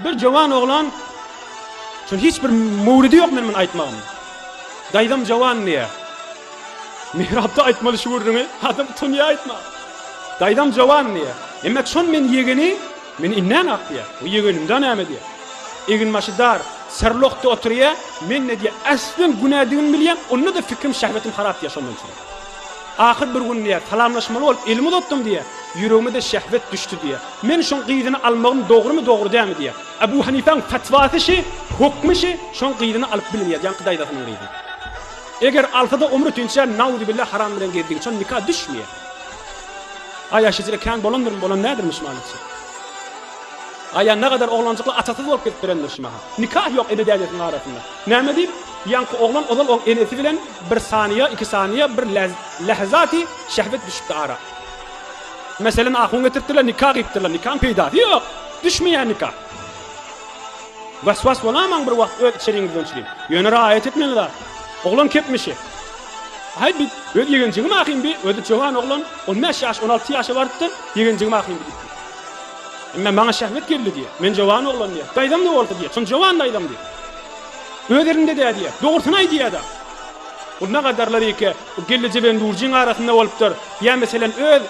Bir jawan oğlan şun hiç bir mawridi yok men aytmagym. Daýdam jawan niye? Mihrapda aytmaly şu wurduny, adam tunya aytma. Daýdam jawan niye? Emmek şon men yegeni, men innen akdiýa. O yegenimden näme diýe? Egin maşydar, serlokda oturýa, men ne diýe? Aslyn günädigini bilýän, onda da fikrim, şähwetim harap diýe şondan sonra. Ahir bir gün diýe, salamlaşmaly bolup ilmi tutdum diýe. Yüreğime de şehvet düştü diye. Men şon qydyny almagym dogry dämi diye. Ebu Hanifeň fatwasy şi, hukmy şi, şon qydyny alyp bilýär, ýa-ni Qydaýdatyň qydy. Eger alfada umry tünçe nauzu billah haram bilen geldiň şon nikah düşmeýär. Aýaşyjyla kan bolandyr, bolan nädirmiş maňatsy? Aýa ne kadar oglançykly atasyz bolup ketdirendir şumaha. Nikah ýok ededäýetiň arasynda. Näme diýip? Ýa-ni oglan odal o enesi bilen bir saniýe, 2 saniýe bir lahzaty şehvet düşüpdi ara. Mesela ahun getirdiler, nikah gittiler, nikah peyda. Yok, düşmeyen nikah. Vasvas bolamam bir vakt öd içeriğinizden çireyim. Yönü ayet etmeliler. Oğlan kepmişi. Hay bir öd yegenciğim ahim bir, ödü çoğan oğlan 15 yaş, 16 yaşı vardı, yegenciğim ahim bir gitti. Men bana şehvet geldi diye, men çoğan oğlan diye. Daydam ne oldu diye, son çoğan daydam diye. Öderinde de diye, doğurtunay diye de. O ne kadarlar ki, o gelece ben durcun arasında olupdur. Ya mesela öd,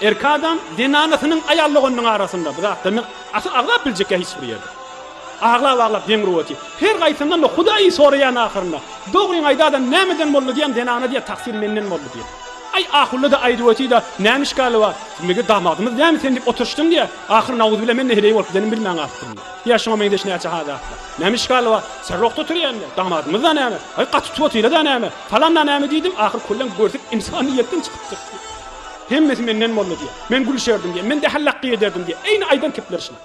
erki adam dinanasynyň aýallygonyň arasynda. Bu zatda men asy aglap biljek hiç bir ýerde. Aglap demir wati. Her gaýsyndan da Hudaý soraýan ahyrynda. Dogryň aýdadan nämeden boldy diýen dinana diýe taksir menden boldy diýe. Ay ahully da aýdy wati da näme işgali bar? Mege damadymyz näme sen diýip oturşdym diýe. Ahir nawuz bilen men nehrey bolup denim bilmän aýtdym. Ya şoňa men deşne aýça hada. Näme işgali bar? Serrokda turýandy. Damadymyz da näme? Ay gaty tutýla da näme? Falan da näme diýdim. Ahir kullan görsek insaniýetden çykypdy. Hemmesi menden boldy diye. Men gülşerdim diye. Men de hallaqqa ederdim diye. Eýni aýdan kepler şuna.